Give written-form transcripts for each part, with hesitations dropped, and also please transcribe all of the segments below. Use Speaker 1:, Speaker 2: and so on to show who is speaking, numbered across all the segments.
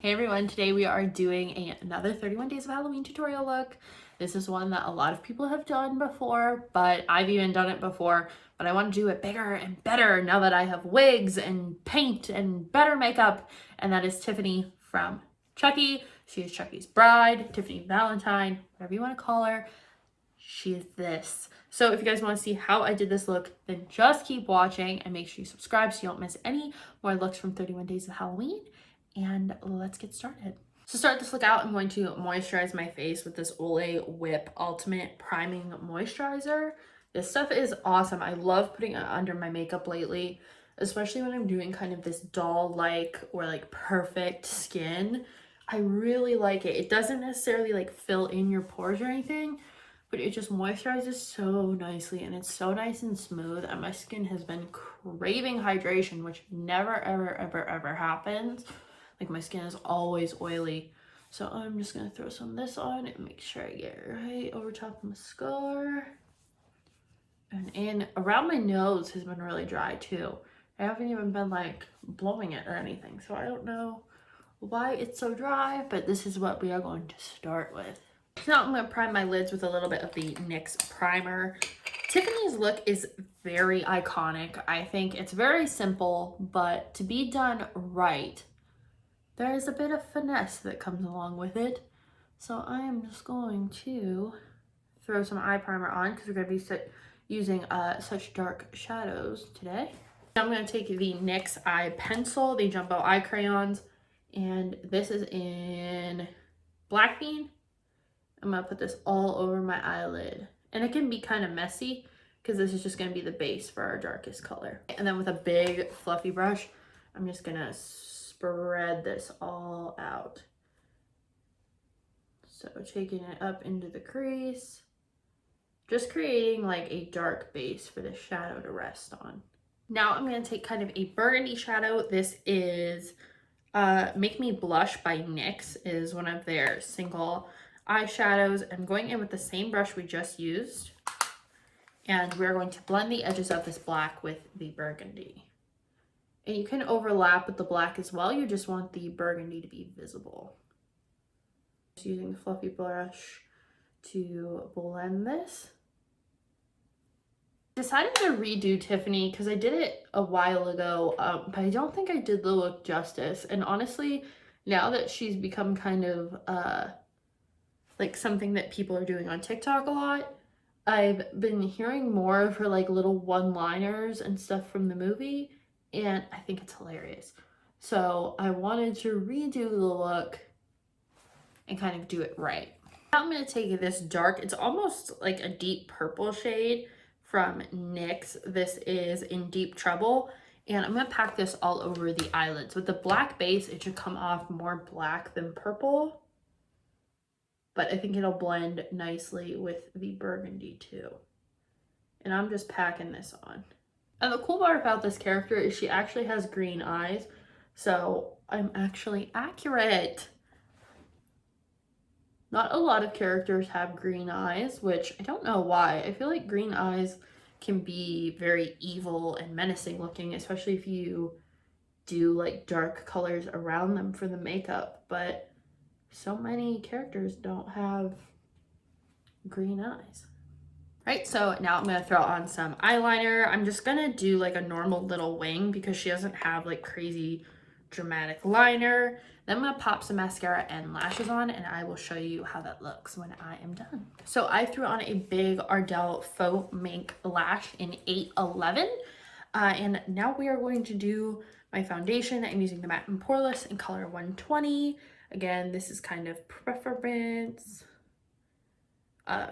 Speaker 1: Hey everyone, today we are doing another 31 Days of Halloween tutorial look. This is one that a lot of people have done before, but I've even done it before, but I want to do it bigger and better now that I have wigs and paint and better makeup, and that is Tiffany from Chucky. She is Chucky's bride, Tiffany Valentine, whatever you want to call her. She is this. So if you guys want to see how I did this look, then just keep watching and make sure you subscribe so you don't miss any more looks from 31 Days of Halloween. And let's get started. To start this look out, I'm going to moisturize my face with this Olay Whip Ultimate Priming Moisturizer. This stuff is awesome. I love putting it under my makeup lately, especially when I'm doing kind of this doll-like or like perfect skin. I really like it. It doesn't necessarily like fill in your pores or anything, but it just moisturizes so nicely and it's so nice and smooth, and my skin has been craving hydration, which never ever happens. Like, my skin is always oily. So I'm just gonna throw some of this on and make sure I get it right over top of my scar. And in around my nose has been really dry too. I haven't even been like blowing it or anything, so I don't know why it's so dry, but this is what we are going to start with. Now I'm going to prime my lids with a little bit of the NYX primer. Tiffany's look is very iconic. I think it's very simple, but to be done right, there is a bit of finesse that comes along with it. So I am just going to throw some eye primer on because we're going to be using such dark shadows today. I'm going to take the NYX eye pencil, the jumbo eye crayons, and this is in Black Bean. I'm going to put this all over my eyelid. And it can be kind of messy because this is just going to be the base for our darkest color. And then with a big fluffy brush, I'm just going to spread this all out. So taking it up into the crease, just creating like a dark base for the shadow to rest on. Now I'm going to take kind of a burgundy shadow. This is Make Me Blush by NYX, is one of their single eyeshadows. I'm going in with the same brush we just used, and we're going to blend the edges of this black with the burgundy. And you can overlap with the black as well. You just want the burgundy to be visible. Just using the fluffy brush to blend this. Decided to redo Tiffany because I did it a while ago, but I don't think I did the look justice. And honestly, now that she's become kind of like something that people are doing on TikTok a lot, I've been hearing more of her like little one-liners and stuff from the movie, and I think it's hilarious. So I wanted to redo the look and kind of do it right. Now I'm going to take this dark, it's almost like a deep purple shade from NYX. This is In Deep Trouble, and I'm going to pack this all over the eyelids. With the black base, it should come off more black than purple, but I think it'll blend nicely with the burgundy too. And I'm just packing this on. And the cool part about this character is she actually has green eyes, so I'm actually accurate. Not a lot of characters have green eyes, which I don't know why. I feel like green eyes can be very evil and menacing looking, especially if you do like dark colors around them for the makeup, but so many characters don't have green eyes. Right, so now I'm gonna throw on some eyeliner. I'm just gonna do like a normal little wing because she doesn't have like crazy dramatic liner. Then I'm gonna pop some mascara and lashes on, and I will show you how that looks when I am done. So I threw on a big Ardell faux mink lash in 811. And now we are going to do my foundation. I'm using the Matte and Poreless in color 120. Again, this is kind of preference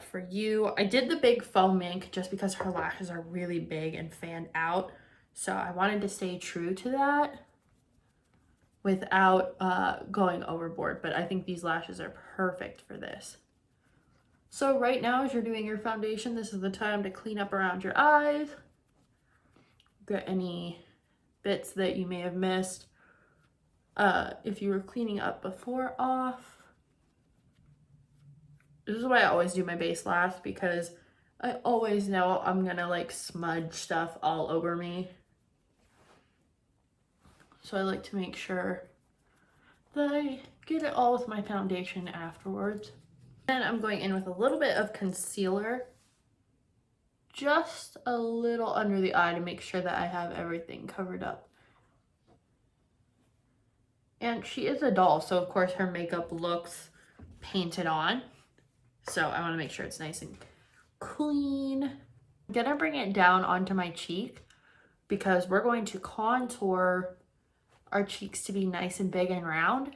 Speaker 1: for you. I did the big faux mink just because her lashes are really big and fanned out. So I wanted to stay true to that without going overboard, but I think these lashes are perfect for this. So right now, as you're doing your foundation, this is the time to clean up around your eyes. Get any bits that you may have missed. If you were cleaning up before, off. This is why I always do my base last, because I always know I'm gonna like smudge stuff all over me. So I like to make sure Then I get it all with my foundation afterwards. And I'm going in with a little bit of concealer, just a little under the eye to make sure that I have everything covered up. And she is a doll, so of course her makeup looks painted on. So I want to make sure it's nice and clean. I'm gonna bring it down onto my cheek because we're going to contour our cheeks to be nice and big and round.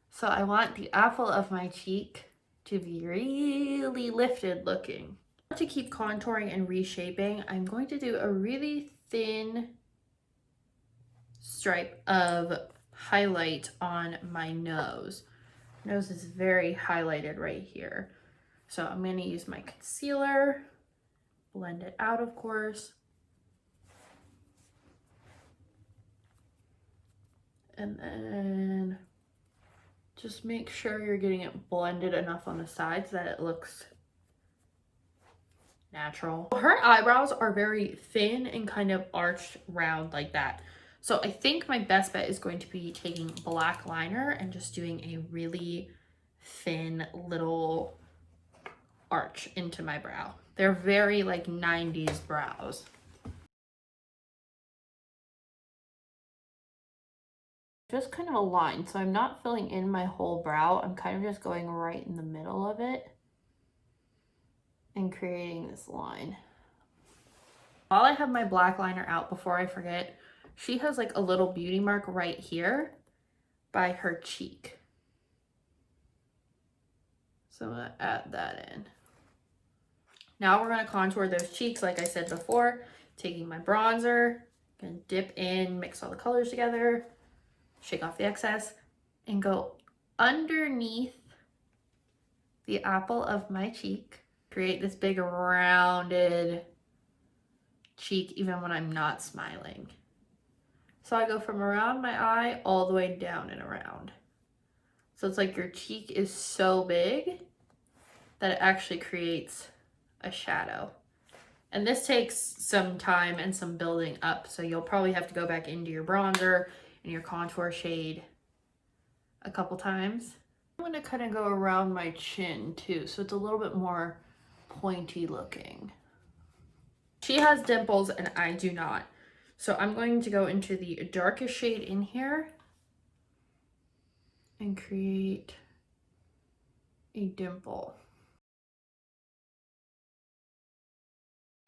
Speaker 1: So I want the apple of my cheek to be really lifted looking. To keep contouring and reshaping, I'm going to do a really thin stripe of highlight on my nose. Nose is very highlighted right here. So I'm going to use my concealer, blend it out of course. And then just make sure you're getting it blended enough on the sides that it looks natural. Her eyebrows are very thin and kind of arched round like that. So I think my best bet is going to be taking black liner and just doing a really thin little arch into my brow. They're very like 90s brows. Just kind of a line, so I'm not filling in my whole brow. I'm kind of just going right in the middle of it and creating this line. While I have my black liner out, before I forget, she has like a little beauty mark right here by her cheek. So I'm gonna add that in. Now we're gonna contour those cheeks like I said before, taking my bronzer, gonna dip in, mix all the colors together, shake off the excess, and go underneath the apple of my cheek. Create this big rounded cheek even when I'm not smiling. So I go from around my eye all the way down and around. So it's like your cheek is so big that it actually creates a shadow. And this takes some time and some building up, so you'll probably have to go back into your bronzer and your contour shade a couple times. I'm gonna kind of go around my chin too, so it's a little bit more pointy looking. She has dimples and I do not. So I'm going to go into the darkest shade in here and create a dimple.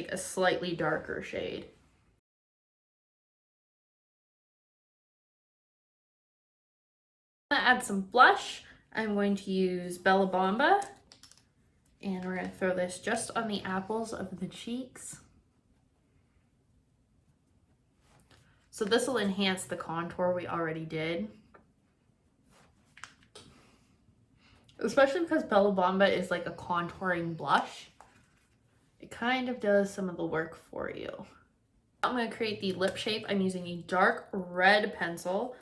Speaker 1: A slightly darker shade. I'm gonna add some blush. I'm going to use Bella Bomba, and we're gonna throw this just on the apples of the cheeks. So this will enhance the contour we already did. Especially because Bella Bomba is like a contouring blush. It kind of does some of the work for you. I'm going to create the lip shape. I'm using a dark red pencil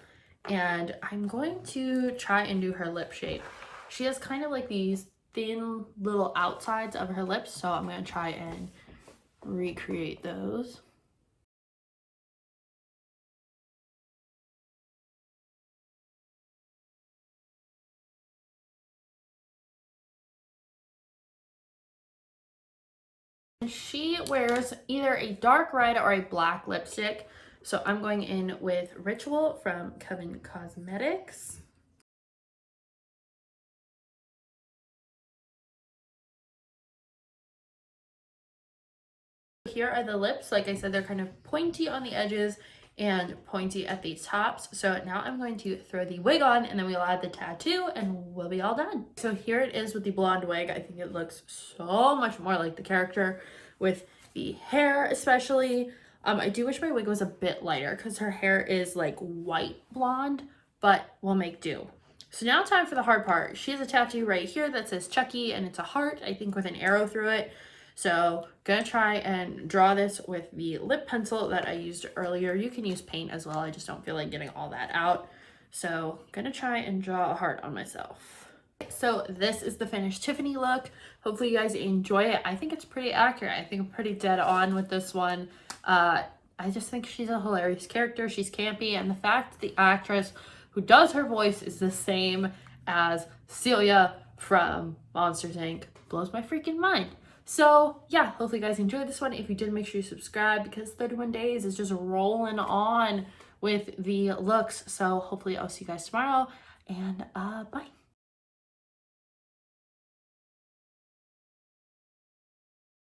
Speaker 1: and I'm going to try and do her lip shape. She has kind of like these thin little outsides of her lips, so I'm going to try and recreate those. She wears either a dark red or a black lipstick, so I'm going in with Ritual from Coven Cosmetics. Here are the lips. Like I said, they're kind of pointy on the edges and pointy at the tops. So now I'm going to throw the wig on and then we'll add the tattoo and we'll be all done. So here it is with the blonde wig. I think it looks so much more like the character with the hair especially. I do wish my wig was a bit lighter because her hair is like white blonde, but we'll make do. So now time for the hard part. She has a tattoo right here that says Chucky and it's a heart, I think with an arrow through it. So gonna try and draw this with the lip pencil that I used earlier. You can use paint as well. I just don't feel like getting all that out. So gonna try and draw a heart on myself. So this is the finished Tiffany look. Hopefully you guys enjoy it. I think it's pretty accurate. I think I'm pretty dead on with this one. I just think she's a hilarious character. She's campy, and the fact the actress who does her voice is the same as Celia from Monsters Inc. Blows my freaking mind. So yeah, hopefully you guys enjoyed this one. If you did, make sure you subscribe because 31 days is just rolling on with the looks. So hopefully I'll see you guys tomorrow, and bye.